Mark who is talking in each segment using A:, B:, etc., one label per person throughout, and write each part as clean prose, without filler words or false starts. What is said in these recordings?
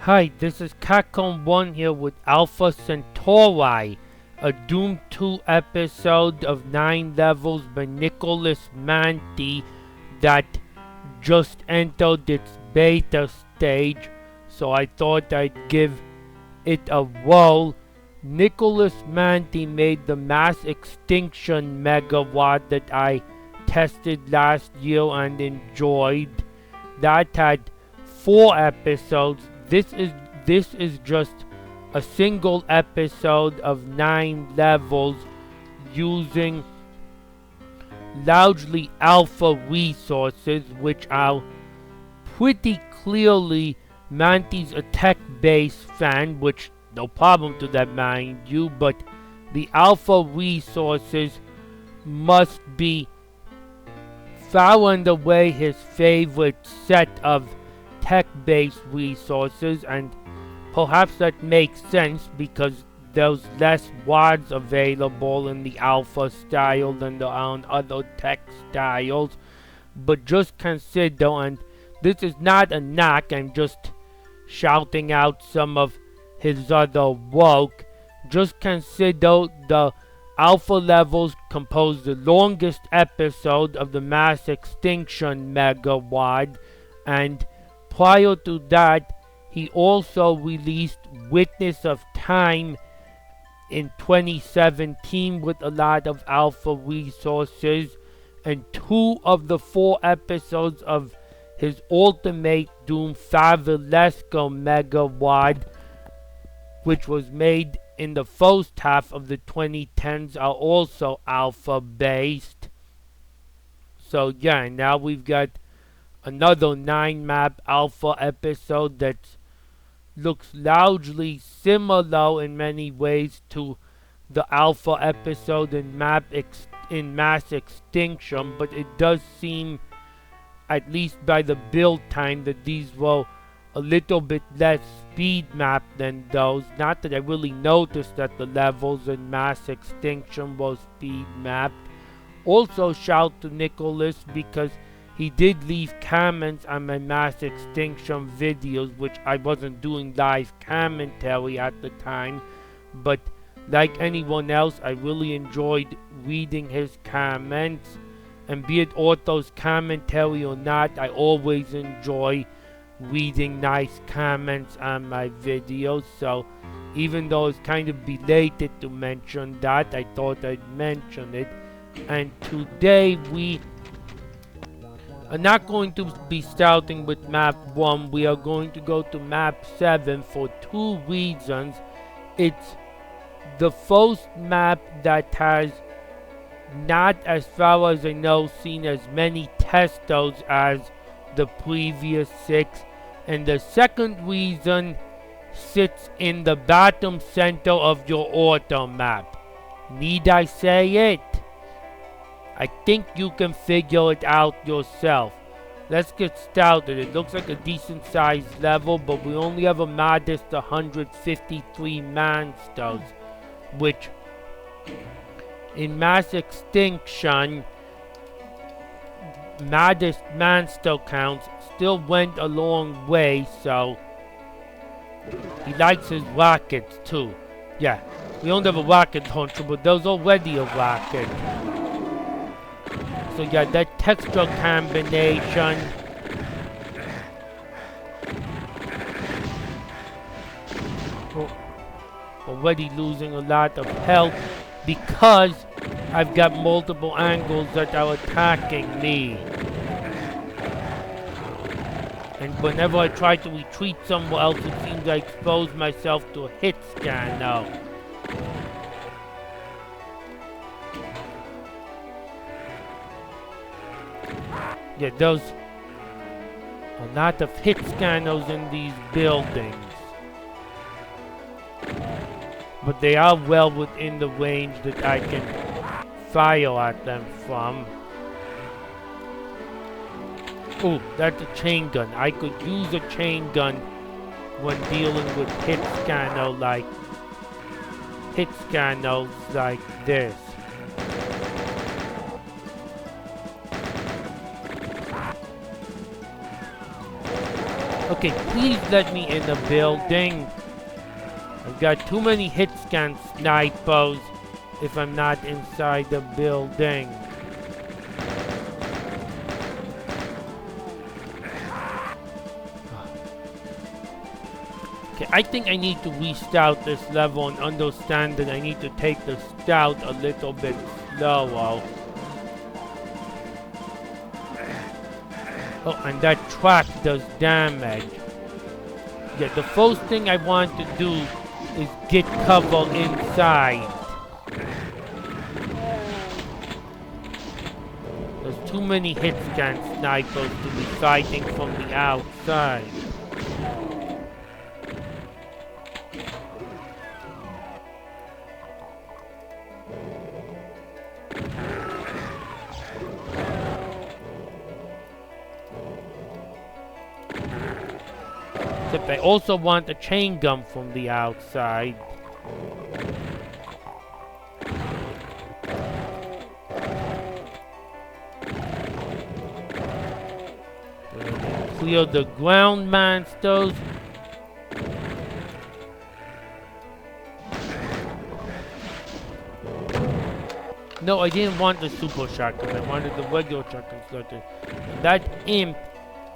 A: Hi, this is Capcom1 here with Alpha Centauri, a Doom 2 episode of 9 levels by Nicholas Manti that just entered its beta stage, so I thought I'd give it a whirl. Nicholas Manti made the mass extinction megawatt that I tested last year and enjoyed. That had 4 episodes. This is just a single episode of 9 levels using largely alpha resources, which are pretty clearly Manti's a tech-based fan, which no problem to that, mind you, but the alpha resources must be far and away his favorite set of tech-based resources, and perhaps that makes sense because there's less WADs available in the alpha style than there are in other tech styles. But just consider, and this is not a knock, I'm just shouting out some of his other work, just consider the alpha levels compose the longest episode of the mass extinction megawatt, and prior to that, he also released Witness of Time in 2017 with a lot of alpha resources, and 2 of the 4 episodes of his Ultimate Doom Favalesco megawatt, which was made in the first half of the 2010s, are also alpha based. So yeah, now we've got another 9 map alpha episode that looks largely similar in many ways to the alpha episode in Mass Extinction, but it does seem, at least by the build time, that these were a little bit less speed map than those. Not that I really noticed that the levels in Mass Extinction were speed mapped. Also shout to Nicholas because he did leave comments on my Mass Extinction videos, which I wasn't doing live commentary at the time, but like anyone else, I really enjoyed reading his comments, and be it Ortho's commentary or not, I always enjoy reading nice comments on my videos. So even though it's kind of belated to mention that, I thought I'd mention it. And today we are not going to be starting with map 1. We are going to go to map 7 for 2 reasons. It's the first map that has, not as far as I know, seen as many testers as the previous 6. And the second reason sits in the bottom center of your auto map. Need I say it? I think you can figure it out yourself. Let's get started. It looks like a decent sized level, but we only have a modest 153 monsters, which in Mass Extinction, modest monster counts still went a long way, so he likes his rockets too. Yeah, we don't have a rocket launcher, but there's already a rocket. So yeah, that texture combination. Already losing a lot of health because I've got multiple angles that are attacking me. And whenever I try to retreat somewhere else, it seems I expose myself to a hit scan now. Yeah, there's a lot of hit scanners in these buildings. But they are well within the range that I can fire at them from. Ooh, that's a chain gun. I could use a chain gun when dealing with hit scanners like this. Okay, please let me in the building. I've got too many hit scan snipers if I'm not inside the building. Okay, I think I need to restart this level and understand that I need to take the scout a little bit slower. Oh, and that track does damage. Yeah, the first thing I want to do is get cover inside. There's too many hit scan snipers to be fighting from the outside. Except I also want a chain gun from the outside. Clear the ground monsters. No, I didn't want the super shotgun. I wanted the regular shotgun slugger. That imp.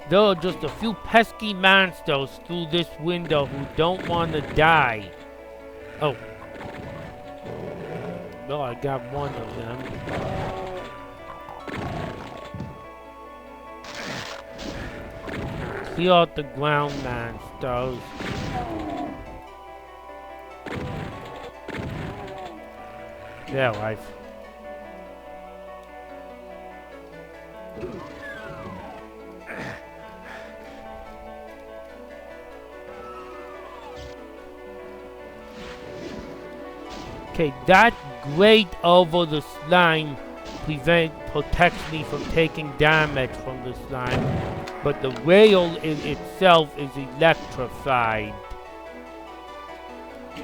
A: There are just a few pesky monsters through this window who don't want to die. Oh. Well, I got one of them. Clear out the ground monsters. Their life. Okay, that grate over the slime protects me from taking damage from the slime, but the rail in itself is electrified.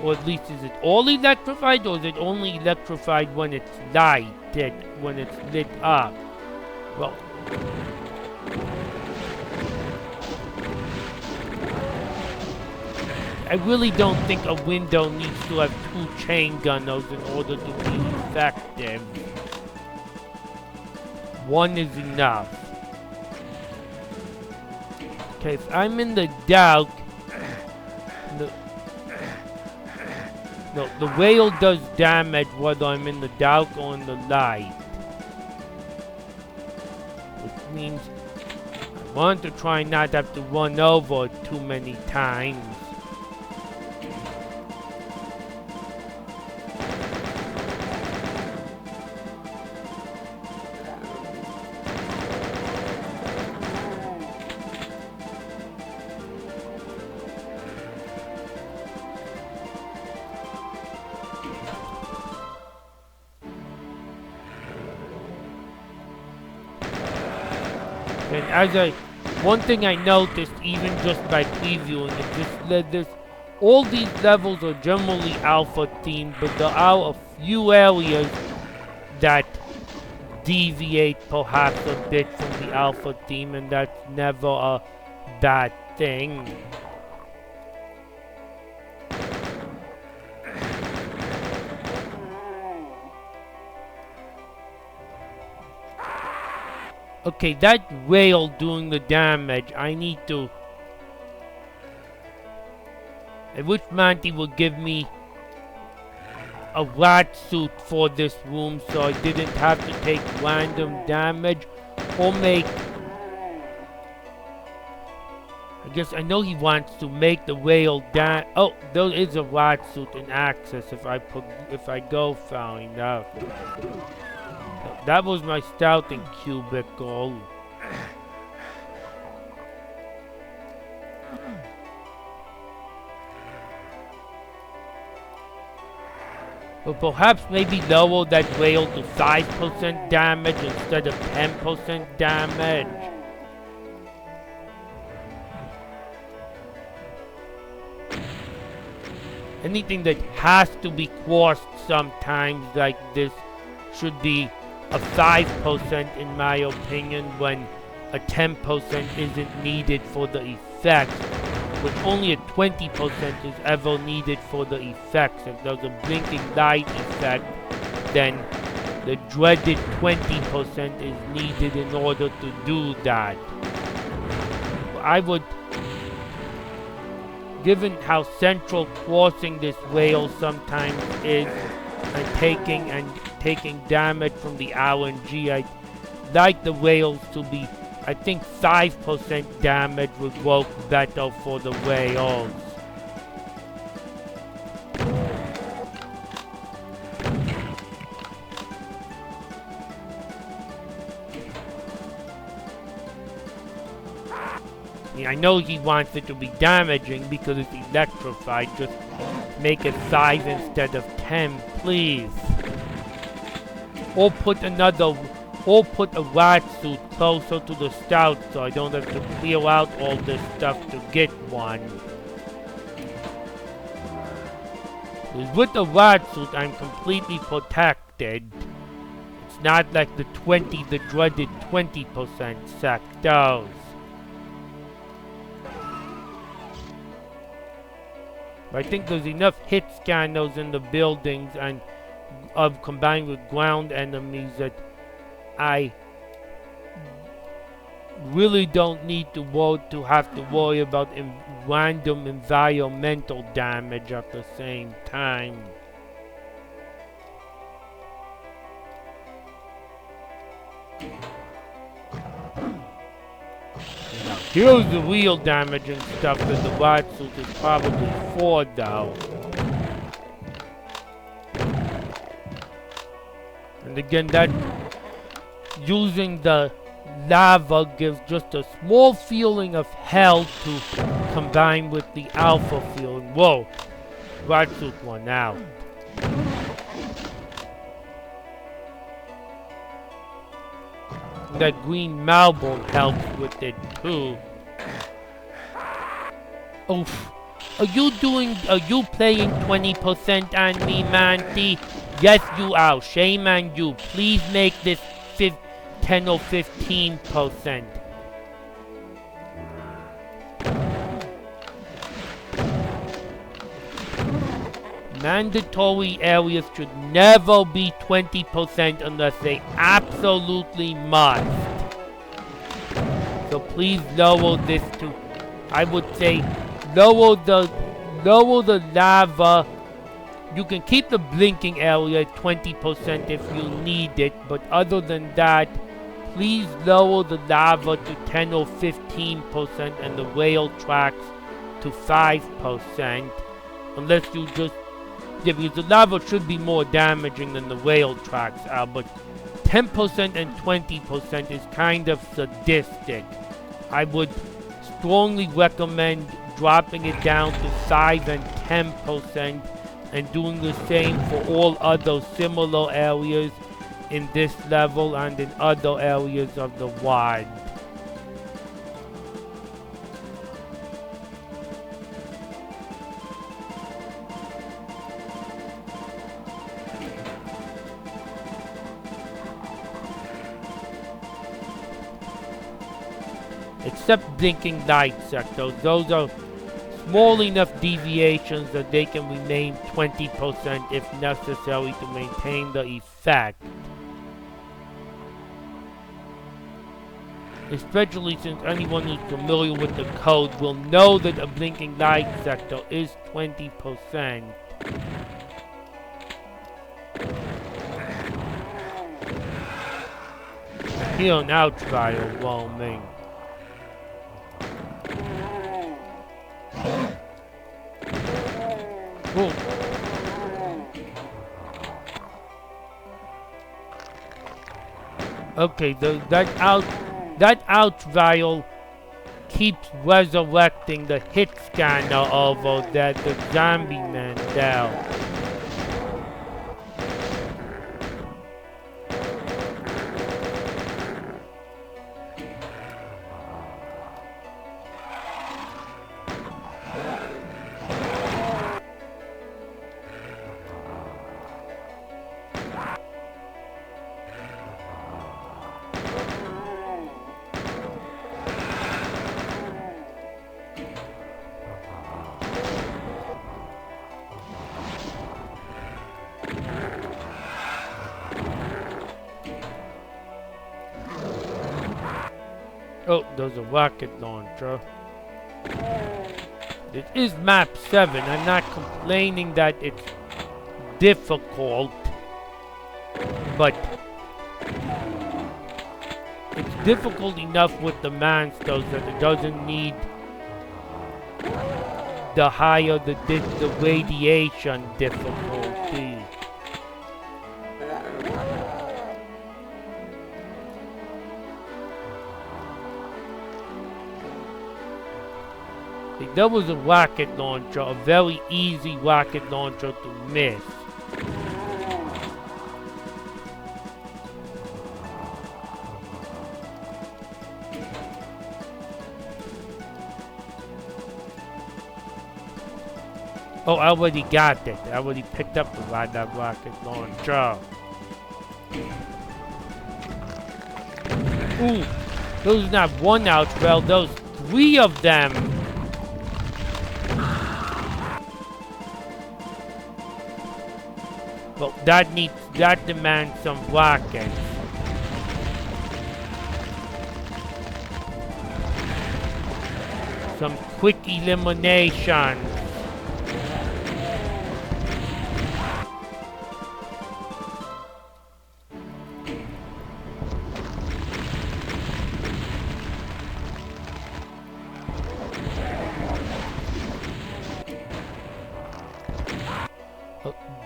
A: Or at least is it all electrified, or is it only electrified when it's lighted, when it's lit up? Well, I really don't think a window needs to have 2 chain gunners in order to be effective. 1 is enough. Okay, if I'm in the dark, the rail does damage whether I'm in the dark or in the light. Which means I want to try not to have to run over too many times. And one thing I noticed even just by previewing it, all these levels are generally alpha themed, but there are a few areas that deviate perhaps a bit from the alpha theme, and that's never a bad thing. Okay, that rail doing the damage, I need to... I wish Monty would give me a rat suit for this room so I didn't have to take random damage or make... I guess I know he wants to make the rail down. Oh, there is a rat suit in access if I go far enough. That was my scouting cubicle. But perhaps maybe lower that rail to 5% damage instead of 10% damage. Anything that has to be crossed sometimes like this should be a 5% in my opinion, when a 10% isn't needed for the effect. effects, which only a 20% is ever needed for the effects. If there's a blinking light effect, then the dreaded 20% is needed in order to do that. I would, given how central crossing this whale sometimes is, and taking damage from the RNG, I'd like the whales to be, I think 5% damage would work better for the whales. I know he wants it to be damaging because it's electrified. Just make it 5 instead of 10, please. Or put a rat suit closer to the stout so I don't have to clear out all this stuff to get one. Because with the rat suit, I'm completely protected. It's not like the dreaded 20% sect does. But I think there's enough hit scanners in the buildings and combined with ground enemies that I really don't need to have to worry about random environmental damage at the same time. Now, here's the real damaging stuff that the rat suit is probably for, though. And again, that using the lava gives just a small feeling of hell to combine with the alpha feeling. Whoa, rat suit won out. That green marble helps with it too. Oof. Are you playing 20% on me, Manty? Yes, you are. Shame on you. Please make this 10 or 15%. Mandatory areas should never be 20% unless they absolutely must. So please lower this to, I would say, lower the lava. You can keep the blinking area at 20% if you need it, but other than that, please lower the lava to 10 or 15% and the rail tracks to 5%. Unless you just, yeah, because the lava should be more damaging than the rail tracks are, but 10% and 20% is kind of sadistic. I would strongly recommend dropping it down to 5 and 10% and doing the same for all other similar areas in this level and in other areas of the WAD. Except blinking light sectors, those are small enough deviations that they can remain 20% if necessary to maintain the effect. Especially since anyone who's familiar with the code will know that a blinking light sector is 20%. Here now, trial roaming. Ooh. Okay, that out vial keeps resurrecting the hit scanner over that the zombie man down. Oh, there's a rocket launcher. It is map 7. I'm not complaining that it's difficult, but it's difficult enough with the monsters that it doesn't need the higher the radiation difficulty. There was a rocket launcher, a very easy rocket launcher to miss. Oh, I already got it. I already picked up that rocket launcher. Ooh, those not one out, well, those 3 of them. Well, that demands some rockets. Some quick elimination.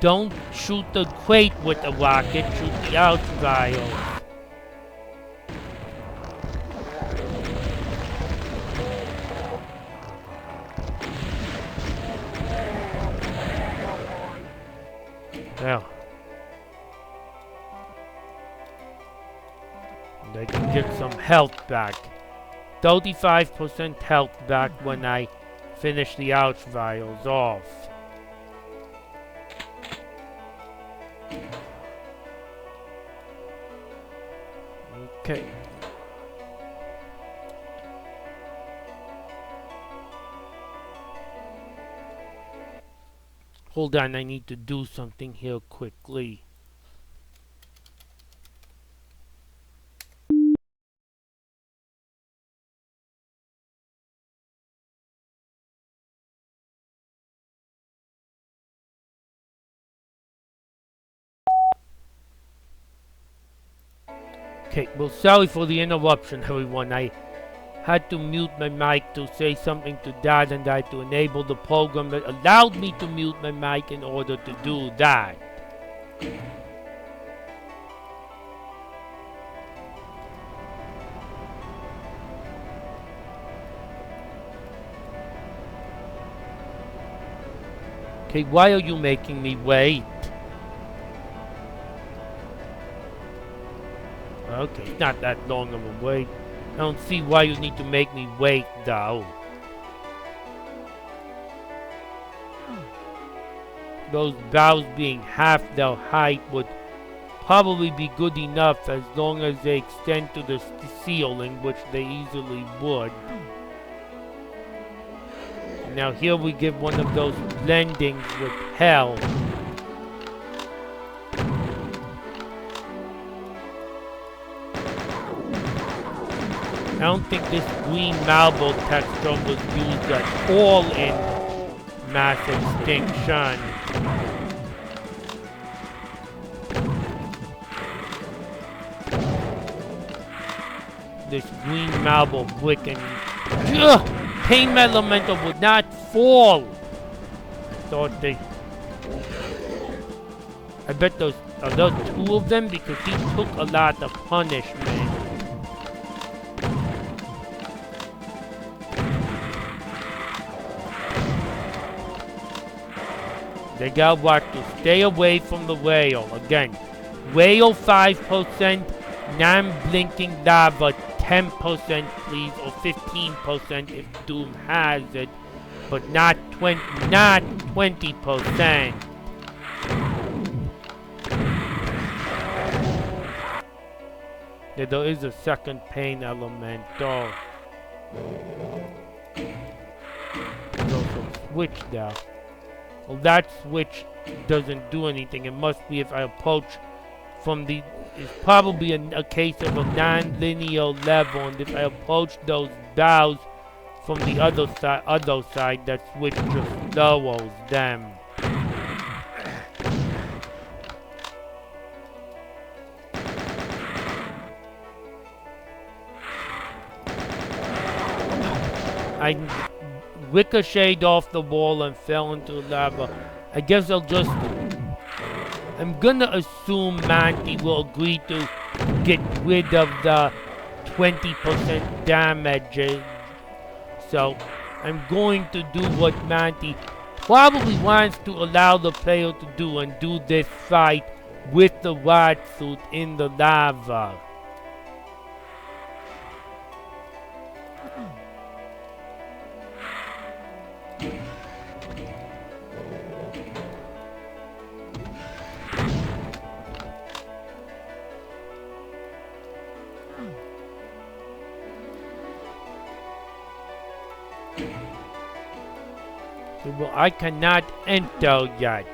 A: Don't shoot the crate with a rocket, shoot the out vials. Well, they can get some health back. 35% health back when I finish the out vials off. Okay. Hold on, I need to do something here quickly. Okay, well, sorry for the interruption, everyone. I had to mute my mic to say something to Dad, and I had to enable the program that allowed me to mute my mic in order to do that. Okay, why are you making me wait? Okay, it's not that long of a wait. I don't see why you need to make me wait, though. Those boughs being half their height would probably be good enough as long as they extend to the ceiling, which they easily would. Now here we give one of those blendings with hell. I don't think this green marble texture was used at all in Mass Extinction. This green marble brick and pain elemental would not fall. I thought they... I bet those are those 2 of them because he took a lot of punishment. They got what to stay away from the whale. Again, whale 5%, non-blinking lava 10% please, or 15% if Doom has it, but not 20%. Yeah, there is a second pain element though. There's also a switch there. Well, that switch doesn't do anything. It must be if I approach from the, it's probably a case of a non-linear level, and if I approach those bows from the other side, that switch just lowers them. I ricocheted off the wall and fell into lava. I guess I'm gonna assume Monty will agree to get rid of the 20% damage. So I'm going to do what Monty probably wants to allow the player to do, and do this fight with the rod suit in the lava. Well, I cannot enter yet.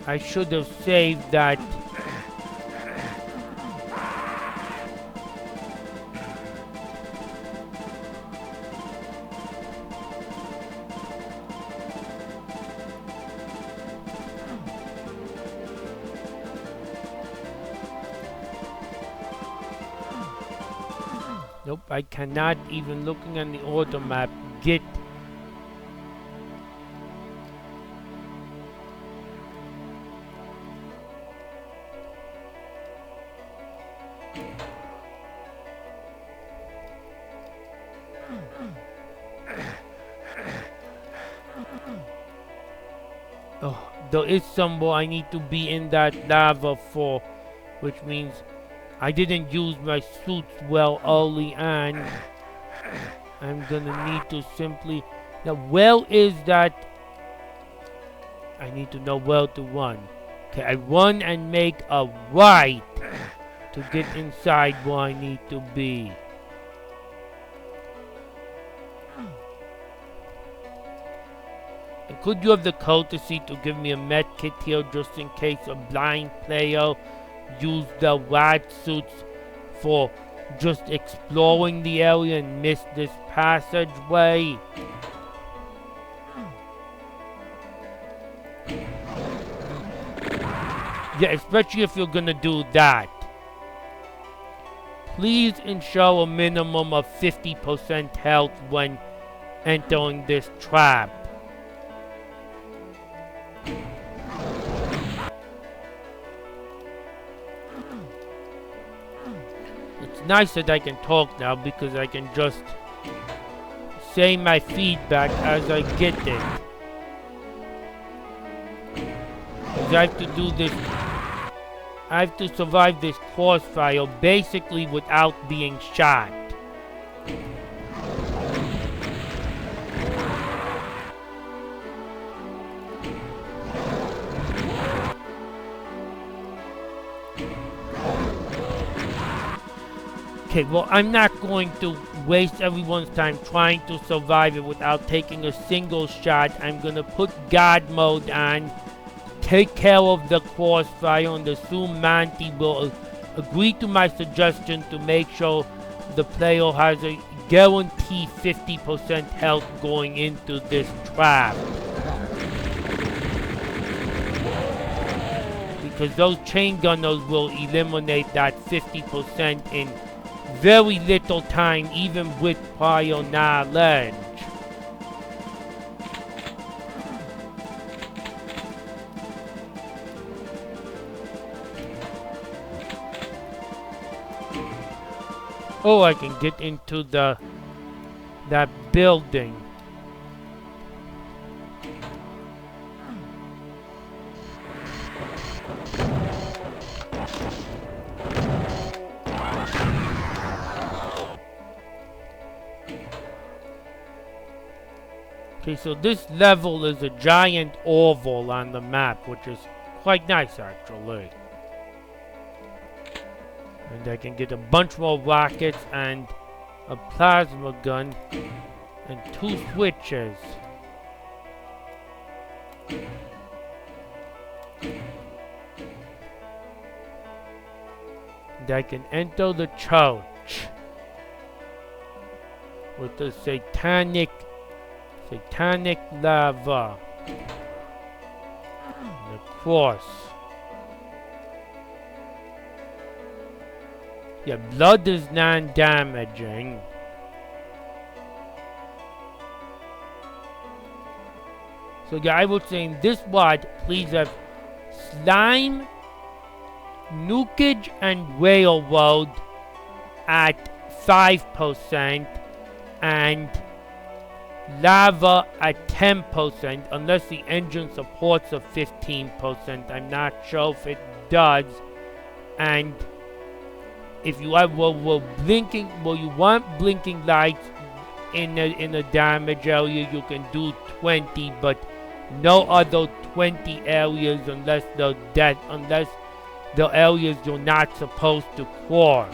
A: I should have saved that. Nope, I cannot, even looking on the auto map, get there is somewhere I need to be in that lava for, which means I didn't use my suits well early on. I'm gonna need to simply... Now, where is that? I need to know where to run. Okay, I run and make a right to get inside where I need to be. And could you have the courtesy to give me a med kit here just in case a blind player use the rod suits for just exploring the area and miss this passageway? Yeah, especially if you're gonna do that. Please ensure a minimum of 50% health when entering this trap. It's nice that I can talk now because I can just say my feedback as I get it. Because I have to do this. I have to survive this crossfire basically without being shot. Okay, well, I'm not going to waste everyone's time trying to survive it without taking a single shot. I'm gonna put God mode on, take care of the crossfire, and assume Monty will agree to my suggestion to make sure the player has a guaranteed 50% health going into this trap. Because those chain gunners will eliminate that 50% in very little time, even with prior knowledge. Oh, I can get into that building. Okay, so this level is a giant oval on the map, which is quite nice actually. And I can get a bunch more rockets and a plasma gun and 2 switches. And I can enter the church with the satanic lava and the cross. Yeah, blood is non-damaging. So yeah, I would say in this wad, please have slime, nukage, and railroad at 5%, and lava at 10%, unless the engine supports a 15%. I'm not sure if it does. And if you have you want blinking lights in a damage area, you can do 20, but no other 20 areas unless the areas you're not supposed to cross.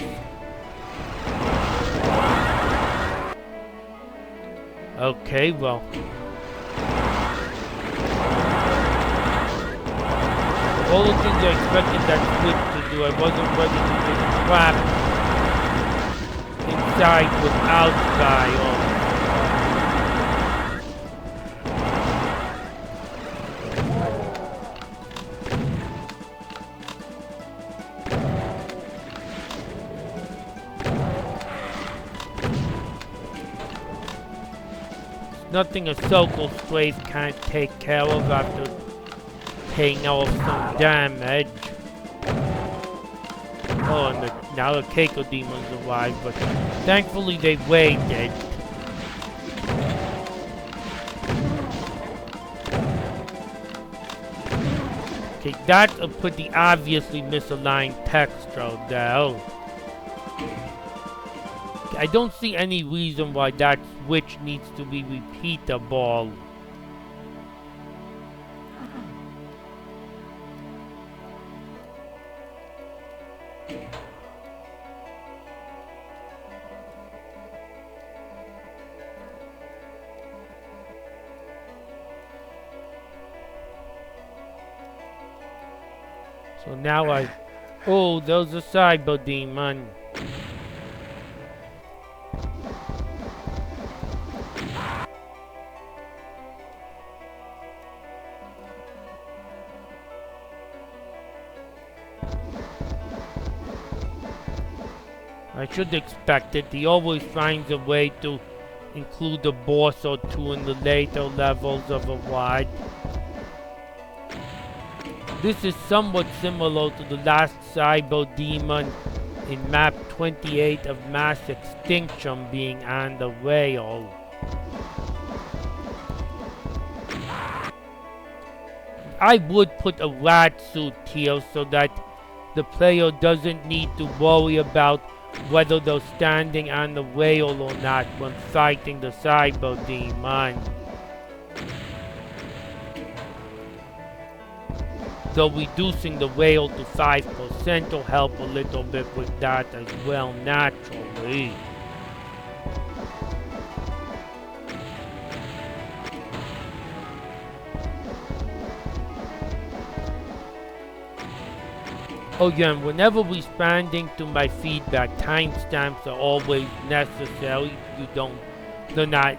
A: Okay, well. All the things I expected that switch to do, I wasn't ready to get trapped inside without fire. Nothing a circle strafe can't take care of after taking off some damage. Oh, and now the Keiko demons arrived, but thankfully they waited. Okay, that's a pretty obviously misaligned texture though. I don't see any reason why that switch needs to be repeatable. So now oh, there's a cyber demon. I should expect it. He always finds a way to include a boss or two in the later levels of a wad. This is somewhat similar to the last cyber demon in map 28 of Mass Extinction being on the rail. I would put a rat suit here so that the player doesn't need to worry about whether they're standing on the rail or not when fighting the cyber demon. Though reducing the rail to 5% will help a little bit with that as well, naturally. Oh yeah, and whenever responding to my feedback, timestamps are always necessary. They're not.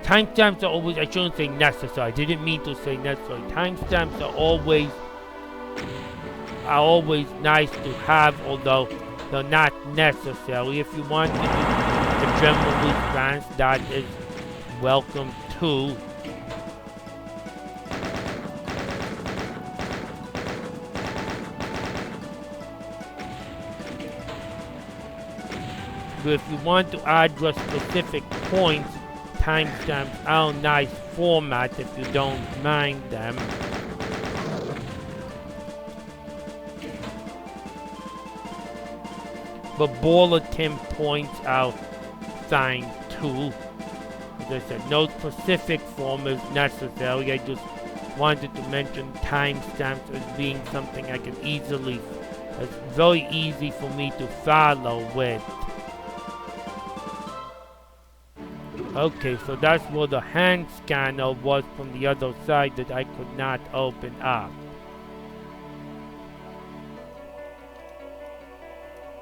A: Timestamps are always, I shouldn't say necessary, I didn't mean to say necessary. Timestamps are always nice to have, although they're not necessary. If you want to do a general response, that is welcome too. But if you want to address specific points, timestamps are a nice format if you don't mind them. But bulletin points are fine too. As I said, no specific form is necessary. I just wanted to mention timestamps as being something I can easily, it's very easy for me to follow with. Okay, so that's where the hand scanner was from the other side that I could not open up.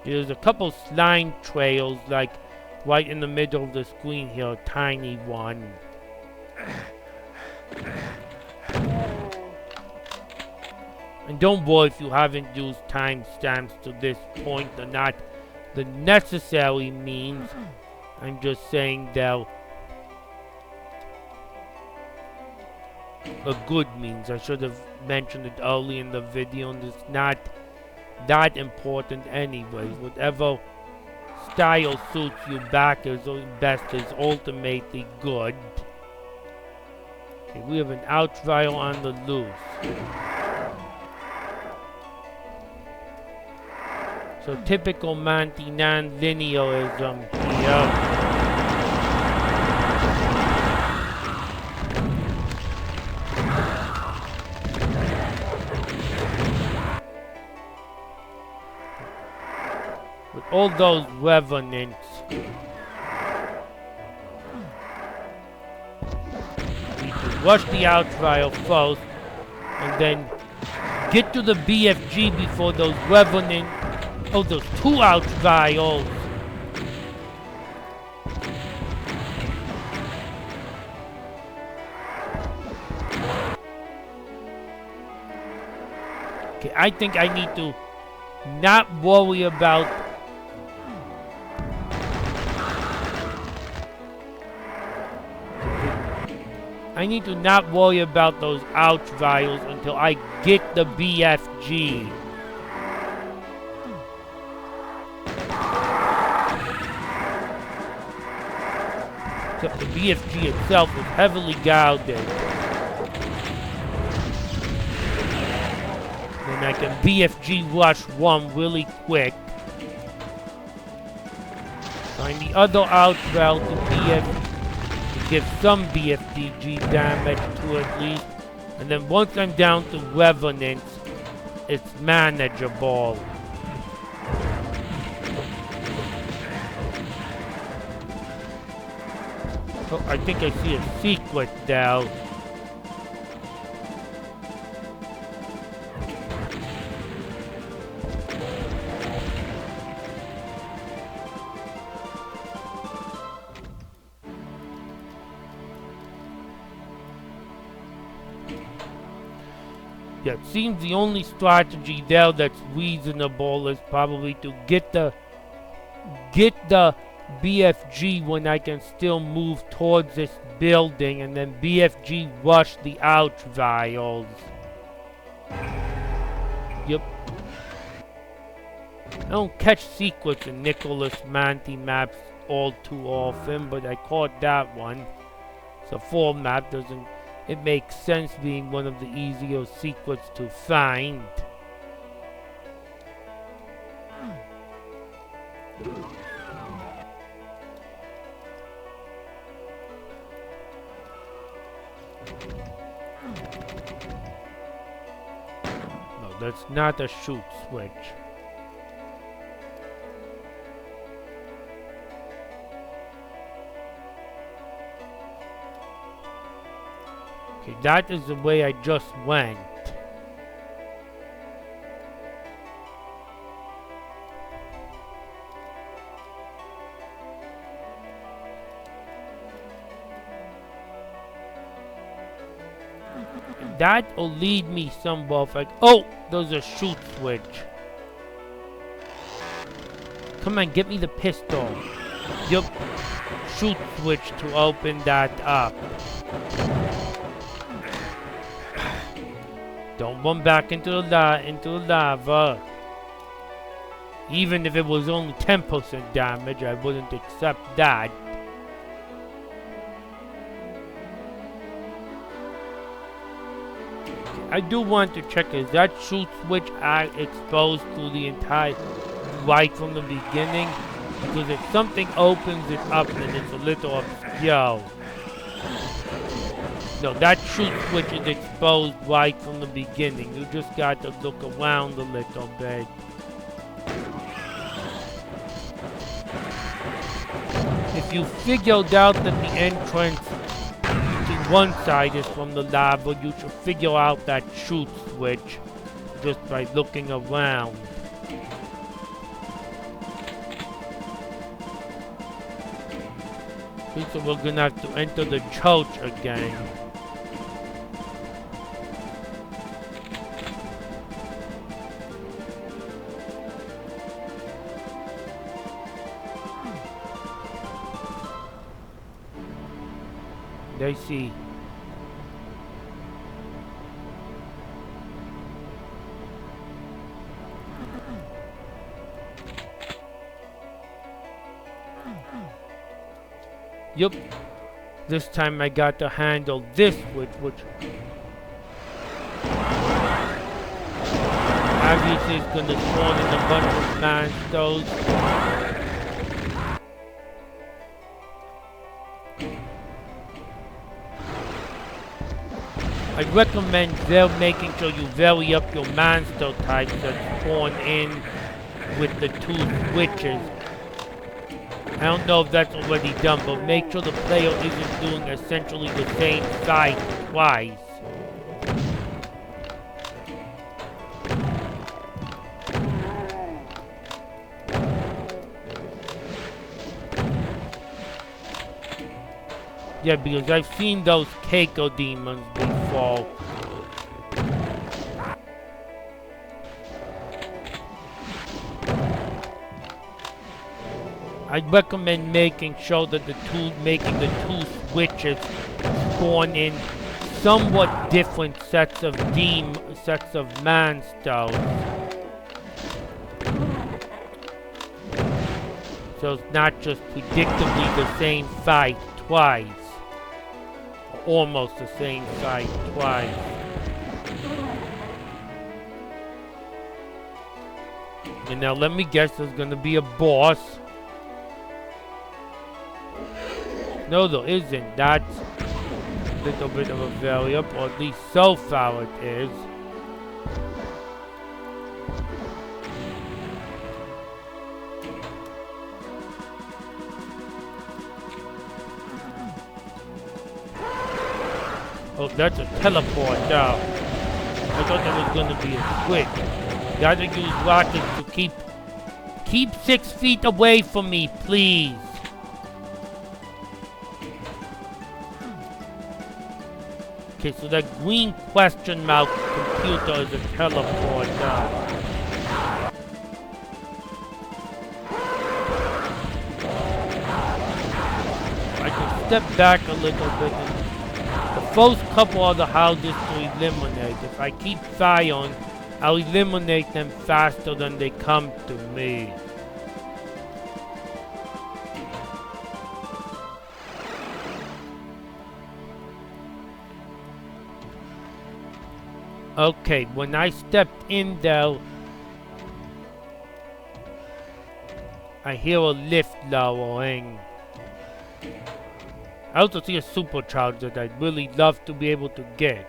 A: There's a couple slime trails, like right in the middle of the screen here, a tiny one. And don't worry if you haven't used timestamps to this point, they're not the necessary means. I'm just saying they're a good means. I should have mentioned it early in the video, and it's not that important anyways. Whatever style suits you back is best is ultimately good. Okay, we have an outrider on the loose. So typical Monty non-linearism here. With all those revenants. Need to rush the outrider first, and then get to the BFG before those revenants. Oh, those two outriders. Okay, I think I need to not worry about those outriders until I get the BFG. Except the BFG itself is heavily guarded. Then I can BFG rush one really quick. Find the other outrider to give some BFDG damage to at least. And then once I'm down to revenants, it's manageable. Oh, I think I see a secret now. Yeah, it seems the only strategy there that's reasonable is probably to get the BFG when I can still move towards this building, and then BFG rush the outriders. Yep. I don't catch secrets in Nicholas Monty maps all too often, but I caught that one. It's a full map, doesn't it makes sense being one of the easier secrets to find. No, that's not a shoot switch. Okay, that is the way I just went. That will lead me somewhere like, oh, there's a shoot switch. Come on, get me the pistol. Yup, shoot switch to open that up. Don't run back into the lava. Even if it was only 10% damage, I wouldn't accept that. I do want to check, is that shoot switch exposed to the entire right from the beginning? Because if something opens it up, then it's a little obscure. No, that shoot switch is exposed right from the beginning. You just got to look around a little bit. If you figured out that the entrance to one side is from the lava, you should figure out that shoot switch just by looking around. Okay, so we're gonna have to enter the church again. I see. Yup. This time I got to handle this which obviously is gonna spawn in a bunch of monsters. I recommend making sure you vary up your monster types that spawn in with the 2 switches. I don't know if that's already done, but make sure the player isn't doing essentially the same side twice. Yeah, because I've seen those Keiko demons before. I'd recommend making sure that making the 2 switches spawn in somewhat different sets of monsters. So it's not just predictably the same fight twice. Almost the same fight twice. And now let me guess, there's gonna be a boss. No, there isn't. That's a little bit of a variable, or at least so far it is. Oh, that's a teleport now. I thought that was gonna be a switch. Gotta use rockets to keep 6 feet away from me, please. Okay, so that green question mark computer is a teleport now. I can step back a little bit. The first couple of the houses to eliminate. If I keep firing, I'll eliminate them faster than they come to me. Okay, when I stepped in there, I hear a lift lowering. I also see a supercharger that I'd really love to be able to get.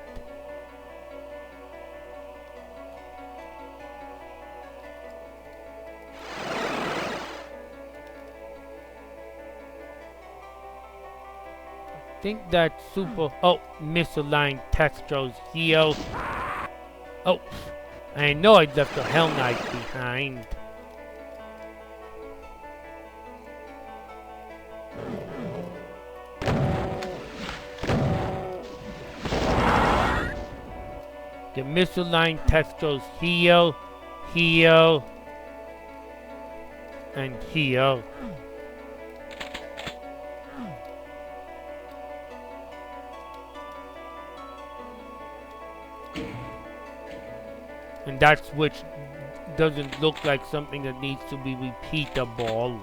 A: I think that misaligned textures here. Oh, I know I left the Hell Knight behind. The misaligned textures here, here, and here. And doesn't look like something that needs to be repeatable.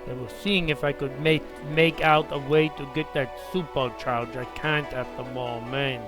A: I was seeing if I could make out a way to get that supercharge. I can't at the moment.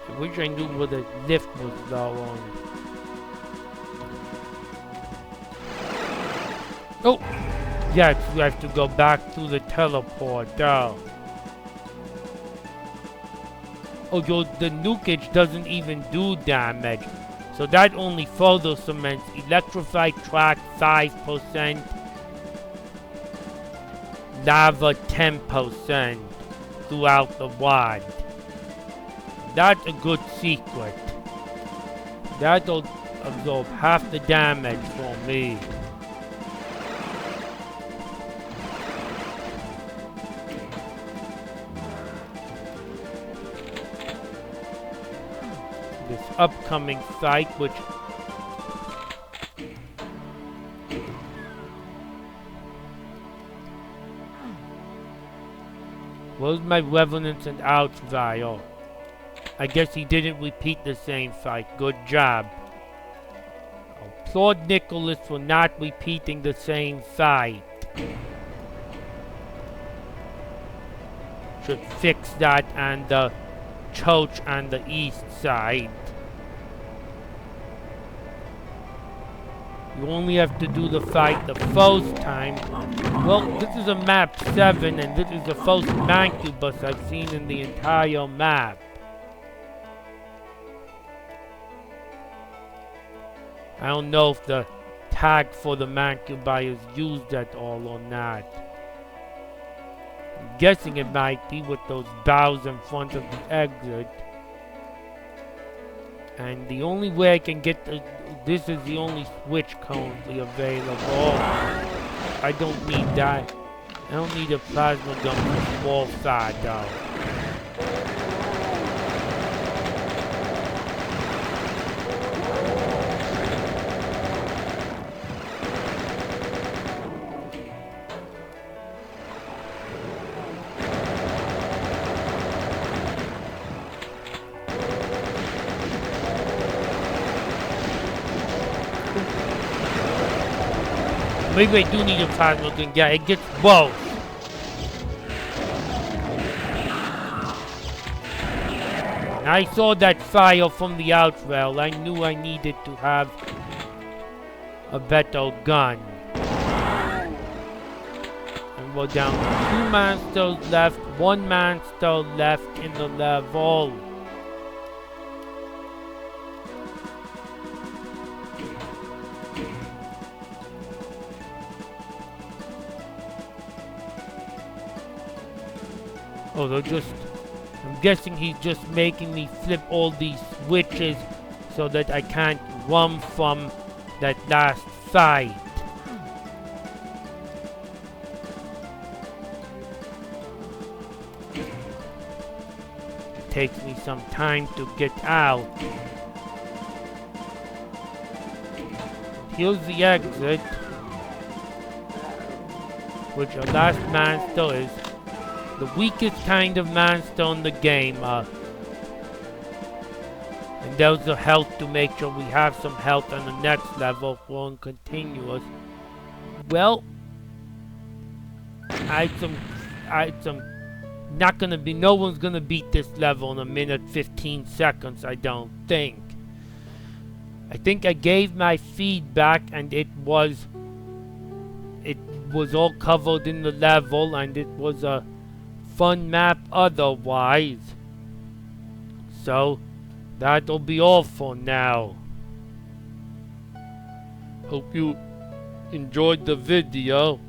A: I wish I knew where the lift was going. Oh! Yes, we have to go back to the teleporter. Oh, the nukage doesn't even do damage. So that only further cements electrified track 5%, lava 10% throughout the wad. That's a good secret. That'll absorb half the damage for me. This upcoming fight, which was my Revenants and Ouch vial. I guess he didn't repeat the same fight. Good job. I'll applaud Nicholas for not repeating the same fight. Should fix that and the church on the east side. You only have to do the fight the first time. Well, this is a map 7 and this is the first Mancubus I've seen in the entire map. I don't know if the tag for the Mancubi is used at all or not. I'm guessing it might be with those bows in front of the exit. And the only way I can get this is the only switch currently available. I don't need that. I don't need a plasma gun for small side though. Maybe I do need a plasma gun. Yeah, it gets both. I saw that fire from the outrail. I knew I needed to have a better gun. And we're down to 2 monsters left, 1 monster left in the level. Oh, they're just... I'm guessing he's just making me flip all these switches so that I can't run from that last fight. It takes me some time to get out. Here's the exit, which our last monster is the weakest kind of monster in the game. And there's the health to make sure we have some health on the next level for on continuous. Well, no one's gonna beat this level in a minute 15 seconds, I don't think. I think I gave my feedback and it was all covered in the level and it was a fun map otherwise. So that'll be all for now. Hope you enjoyed the video.